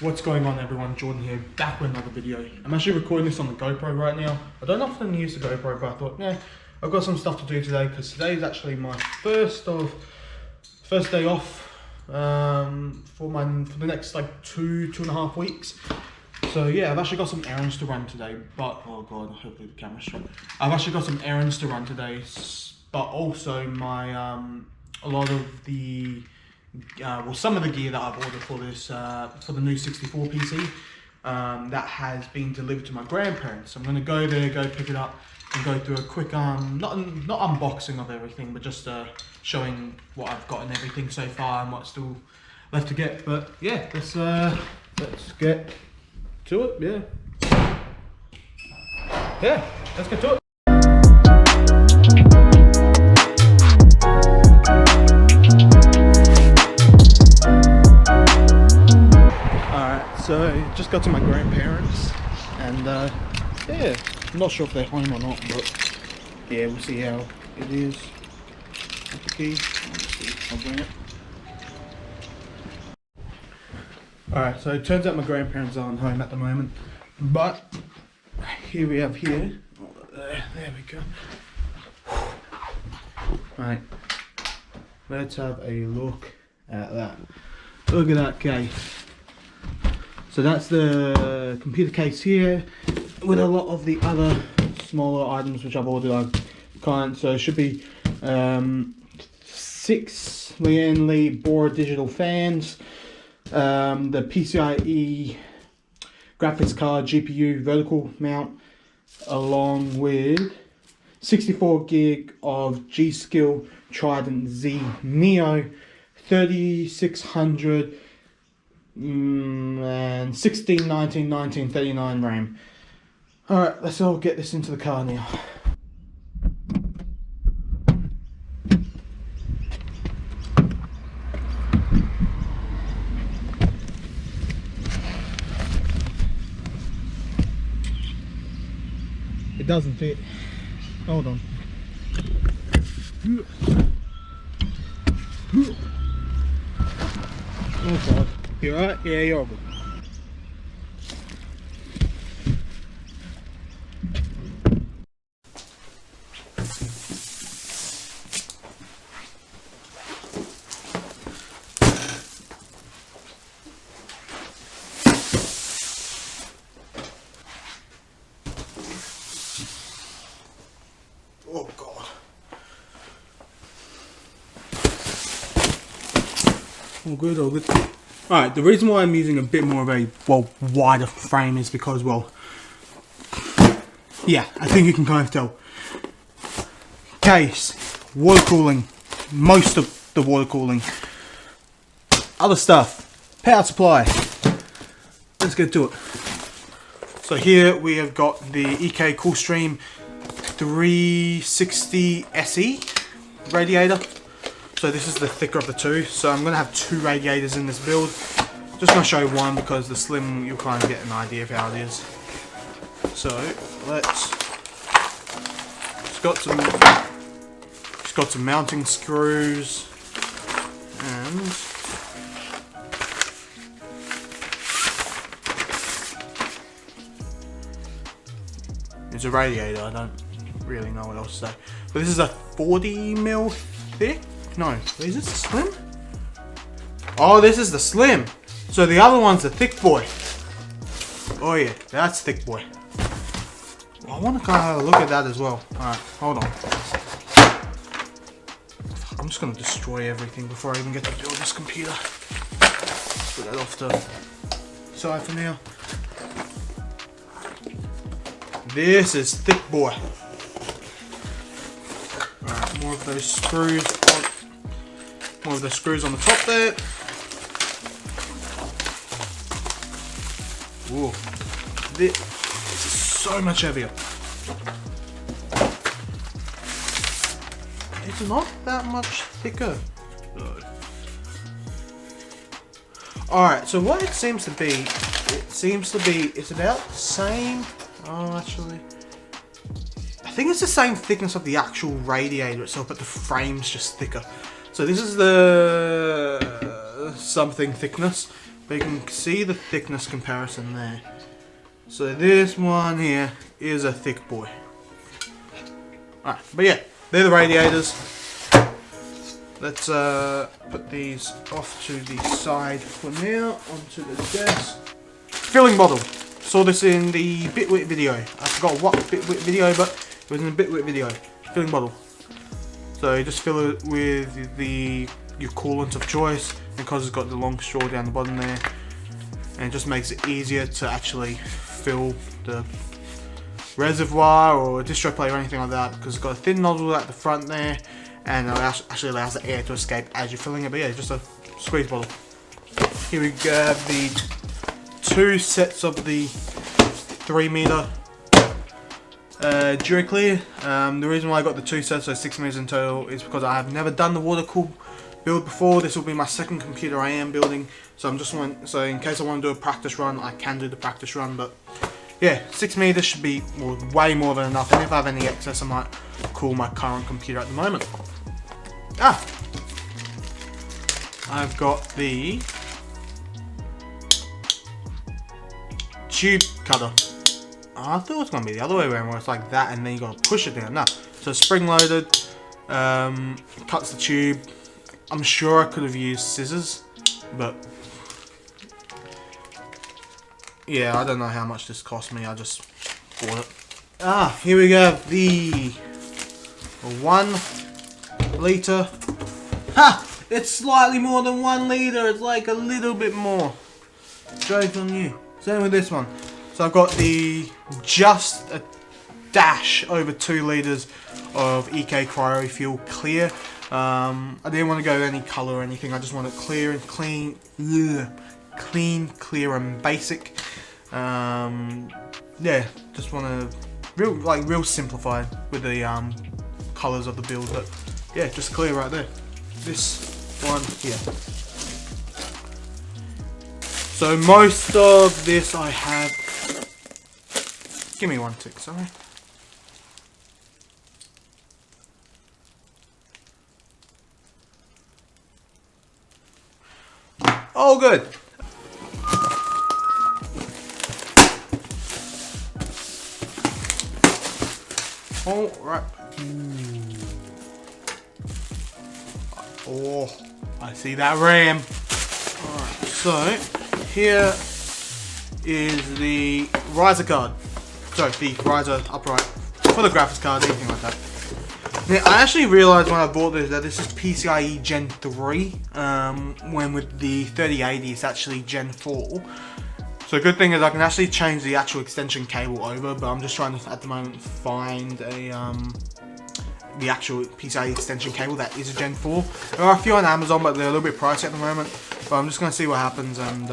What's going on, everyone? Jordan here, back with another video. I'm actually recording this on the GoPro right now. I don't often use the GoPro, but I thought, yeah, I've got some stuff to do today because today is actually my first day off for the next like two and a half weeks. So yeah, I've actually got some errands to run today. But oh god, hopefully the camera's straight. I've actually got some errands to run today, but also my a lot of the some of the gear that I've ordered for this for the new 64 PC that has been delivered to my grandparents. I'm gonna go there, go pick it up, and go through a quick not unboxing of everything, but just showing what I've got and everything so far and what's still left to get. But yeah, let's get to it. Yeah, let's get to it. So just got to my grandparents, and yeah, I'm not sure if they're home or not, but yeah, we'll see how it is. Got the key. I'll bring it. Alright, so it turns out my grandparents aren't home at the moment, but here we have here. There we go. Right, let's have a look at that. Look at that case. So that's the computer case here, with a lot of the other smaller items which I've ordered. I can't, so it should be 6 Lian Li Bora digital fans, the PCIe graphics card, GPU vertical mount, along with 64 gig of G.Skill Trident Z Neo 3600 and 16, 19, 19, 39 RAM. Alright, let's all get this into the car now. It doesn't fit. Hold on. Oh god. You alright? Yeah, you're all good. Oh god. All good, all good. Alright, the reason why I'm using a bit more of a, wider frame is because, yeah, I think you can kind of tell. Case, water cooling, most of the water cooling. Other stuff, power supply. Let's get to it. So here we have got the EK Coolstream 360 SE radiator. So this is the thicker of the two. So I'm going to have two radiators in this build. Just going to show one because the slim, you'll kind of get an idea of how it is. So it's got some mounting screws, and it's a radiator. I don't really know what else to say. But this is a 40mm thick. No, is this the slim? Oh, this is the slim. So the other one's the thick boy. Oh yeah, that's thick boy. Well, I want to kind of have a look at that as well. Alright, hold on. I'm just going to destroy everything before I even get to build this computer. Put that off to the side for now. This is thick boy. Alright, more of those screws. More of the screws on the top there. Whoa, this is so much heavier. It's not that much thicker. Alright, so what it seems to be, it's about the same. Oh, actually, I think it's the same thickness of the actual radiator itself, but the frame's just thicker. So this is the something thickness, but you can see the thickness comparison there. So this one here is a thick boy. Alright, but yeah, they're the radiators. Let's put these off to the side for now, onto the desk. Filling bottle. Saw this in the Bitwit video. I forgot what Bitwit video, but it was in the Bitwit video. Filling bottle. So you just fill it with your coolant of choice, because it's got the long straw down the bottom there, and it just makes it easier to actually fill the reservoir or distro plate or anything like that, because it's got a thin nozzle at the front there, and it actually allows the air to escape as you're filling it. But yeah, just a squeeze bottle. Here we have the 2 sets of the 3 meter Duraclear. The reason why I got the 2 sets, so 6 meters in total, is because I have never done the water cool build before. This will be my second computer I am building, so so in case I want to do a practice run, I can do the practice run. But yeah, 6 meters should be way more than enough, and if I have any excess, I might cool my current computer at the moment. I've got the tube cutter. I thought it was going to be the other way around, where it's like that and then you got to push it down. No, so spring loaded, cuts the tube. I'm sure I could have used scissors, but yeah, I don't know how much this cost me, I just bought it. Here we go, the 1 litre. It's slightly more than 1 litre, it's like a little bit more. Joke's on you. Same with this one. So I've got just a dash over 2 litres of EK Cryo Fuel Clear. I didn't want to go any colour or anything, I just want it clear and clean. Clean, clear and basic. Yeah, just want to real simplified with the colours of the build, but yeah, just clear right there. This one here. So most of this I have. Give me 1 tick, sorry. Oh, good. All right. Oh, I see that RAM. Alright, so here is the riser card. Sorry, the riser upright for the graphics card, anything like that. Now, I actually realised when I bought this that this is PCIe Gen 3, when with the 3080 it's actually Gen 4. So good thing is I can actually change the actual extension cable over, but I'm just trying to at the moment find a the actual PCIe extension cable that is a Gen 4. There are a few on Amazon, but they're a little bit pricey at the moment. But I'm just going to see what happens, and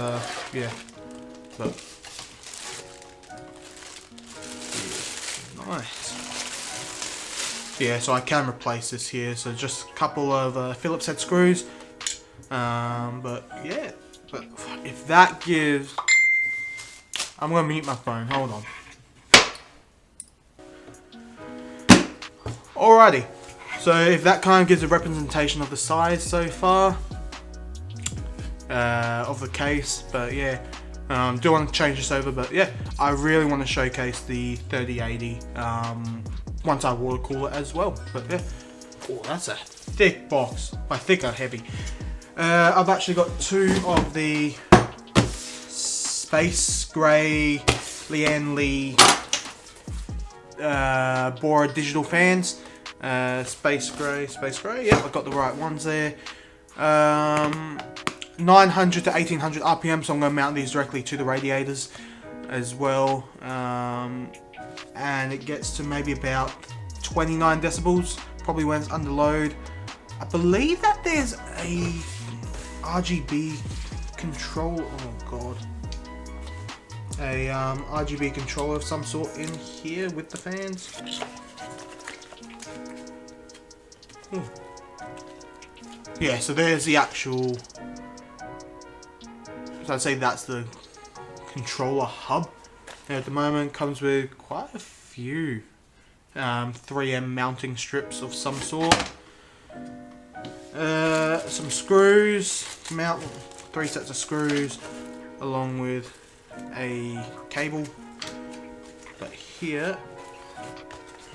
yeah. But nice. Yeah, so I can replace this here. So just a couple of Phillips head screws. But yeah, but if that gives, I'm going to mute my phone. Hold on. Alrighty, so if that kind of gives a representation of the size so far of the case, but yeah, do want to change this over, but yeah, I really want to showcase the 3080 once I water cool it as well. But yeah, oh, that's a thick box. By thick, or heavy. I've actually got 2 of the Space Gray Lian Li Bora digital fans. Space Gray, yep, I've got the right ones there. 900 to 1800 RPM, so I'm going to mount these directly to the radiators as well. And it gets to maybe about 29 decibels, probably when it's under load. I believe that there's a RGB control, oh god. A RGB controller of some sort in here with the fans. Yeah, so there's the actual, so I'd say that's the controller hub. And at the moment comes with quite a few 3M mounting strips of some sort. Some screws to mount, 3 sets of screws. along with a cable. But here,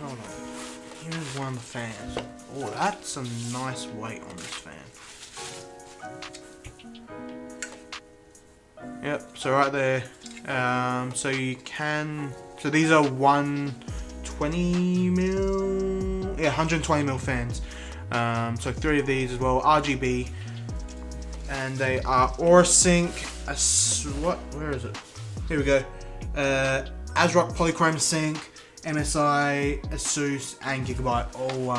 hold on, here's one of the fans. Oh, that's a nice weight on this fan. Yep, so right there. So you can, so these are 120mm, yeah, 120mm fans. So 3 of these as well, RGB, and they are Aurasync. Where is it? Here we go. ASRock Polychrome Sync, MSI, Asus, and Gigabyte. All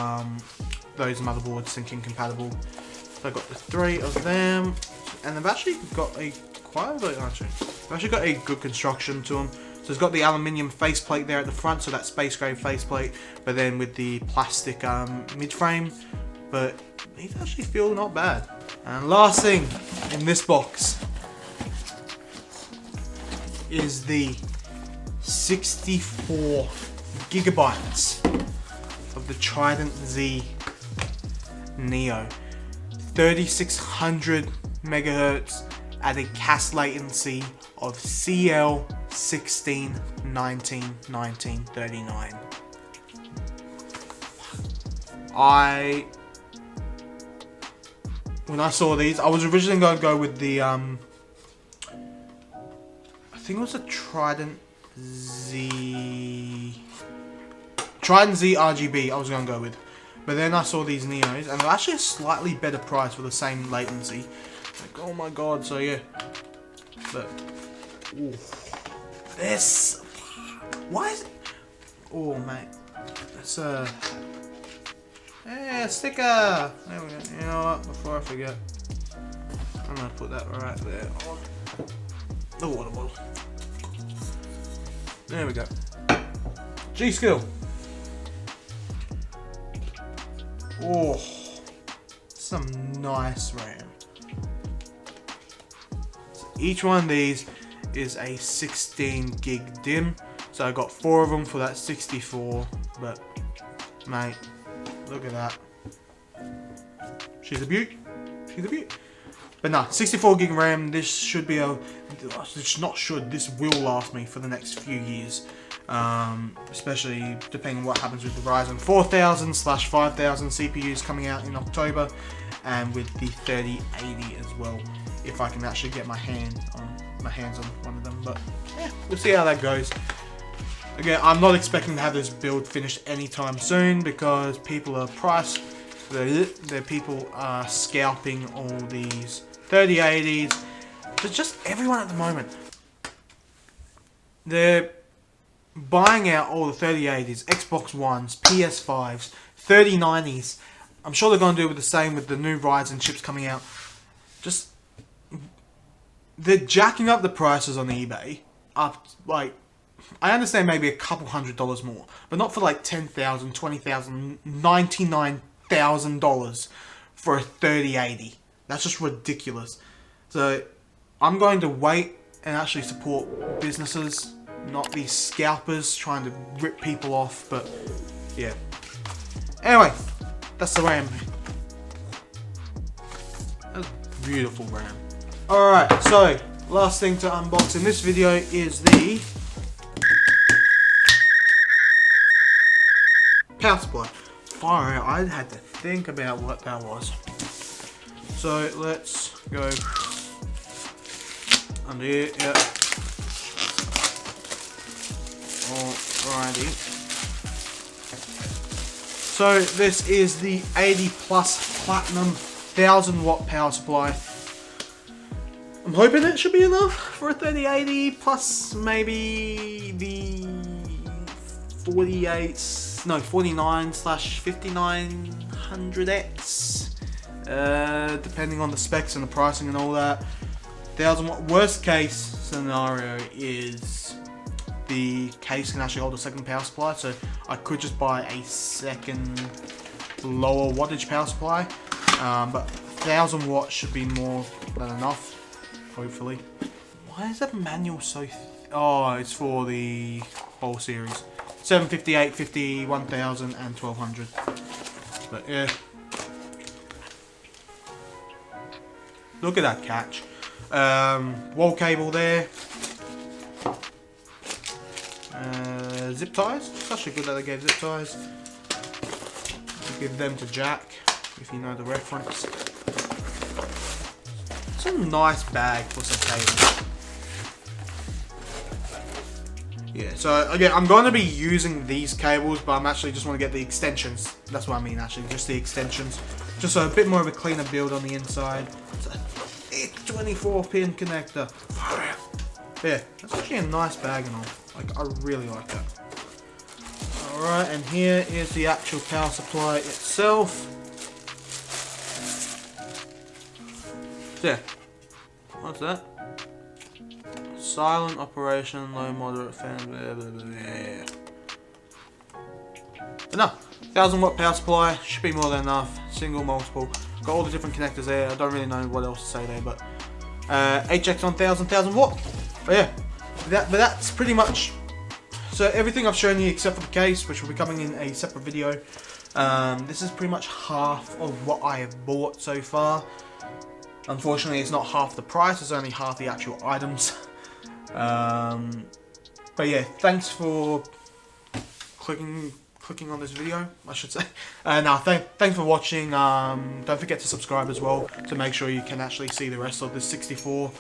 those motherboards syncing compatible. So I've got the 3 of them, and they've actually got a they've actually got a good construction to them. So it's got the aluminium faceplate there at the front, so that space grade faceplate, but then with the plastic mid frame. But these actually feel not bad. And last thing in this box is the 64 gigabytes of the Trident Z Neo, 3600 megahertz at a CAS latency of CL 16 19 1939. When I saw these, I was originally going to go with the I think it was a Trident Z RGB I was going to go with, but then I saw these Neos and they're actually a slightly better price for the same latency. Like, oh my god, so yeah. But ooh, this, why is it, oh mate, it's a sticker. There we go. You know what, before I forget, I'm gonna put that right there on the water bottle. There we go. G.Skill. Oh, some nice RAM. So each one of these is a 16 gig DIMM. So I got 4 of them for that 64. But mate, look at that. She's a beaut. She's a beaut. But no, 64 gig RAM. This should be this will last me for the next few years. Especially depending on what happens with the Ryzen 4000/5000 CPUs coming out in October, and with the 3080 as well, if I can actually get my hands on one of them. But yeah, we'll see how that goes. Again, I'm not expecting to have this build finished anytime soon because people are people are scalping all these 3080s. But just everyone at the moment, they're buying out all the 3080s, Xbox Ones, PS5s, 3090s. I'm sure they're going to do the same with the new Ryzen chips coming out. Just, they're jacking up the prices on eBay up, like, I understand maybe a couple $100 more, but not for like $10,000, $20,000, $99,000 for a 3080. That's just ridiculous. So I'm going to wait and actually support businesses, not these scalpers trying to rip people off. But yeah, anyway, that's the RAM. That's beautiful RAM. Alright, so last thing to unbox in this video is the power supply. Fire out, I had to think about what that was. So let's go under here, yep. Alrighty. So this is the 80 Plus Platinum 1000 watt power supply. I'm hoping it should be enough for a 3080 plus maybe the 49/5900X, depending on the specs and the pricing and all that. 1000 watt. Worst case scenario is the case can actually hold a second power supply, so I could just buy a second lower wattage power supply, but 1000 watts should be more than enough, hopefully. Why is that manual so oh, it's for the whole series. 750, 850, 1000 and 1200. But yeah. Look at that catch. Wall cable there. Zip ties. It's actually good that they gave zip ties. I'll give them to Jack, if you know the reference. It's a nice bag for some cables. Yeah, so again, I'm going to be using these cables, but I'm actually just want to get the extensions. That's what I mean, actually, just the extensions. Just so a bit more of a cleaner build on the inside. It's a 24 pin connector. Yeah, that's actually a nice bag and all. Like, I really like that. Alright, and here is the actual power supply itself. Yeah. What's that? Silent operation, low moderate fan, blah, blah, blah, blah. But no, 1000 watt power supply, should be more than enough. Single, multiple, got all the different connectors there. I don't really know what else to say there, but HX 1000 watt. But yeah, but that's pretty much. So everything I've shown you except for the case, which will be coming in a separate video. This is pretty much half of what I have bought so far. Unfortunately, it's not half the price, it's only half the actual items. But yeah, thanks for clicking on this video, I should say. Thanks for watching. Don't forget to subscribe as well to make sure you can actually see the rest of the 64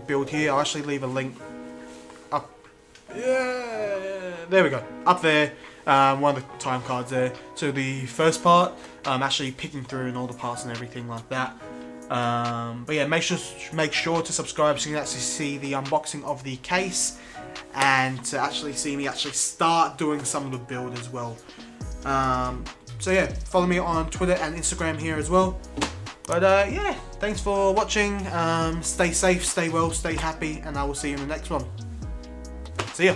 build here. I'll actually leave a link up. Yeah, there we go. Up there, one of the time cards there. So the first part, actually picking through and all the parts and everything like that. But yeah, make sure to subscribe so you can actually see the unboxing of the case and to actually see me actually start doing some of the build as well. So yeah, follow me on Twitter and Instagram here as well. But yeah, thanks for watching. Stay safe, stay well, stay happy, and I will see you in the next one. See ya.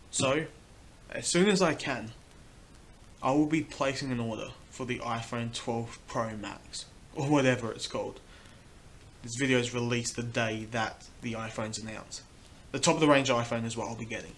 So, as soon as I can, I will be placing an order for the iPhone 12 Pro Max, or whatever it's called. This video is released the day that the iPhone's announced. The top of the range iPhone is what I'll be getting.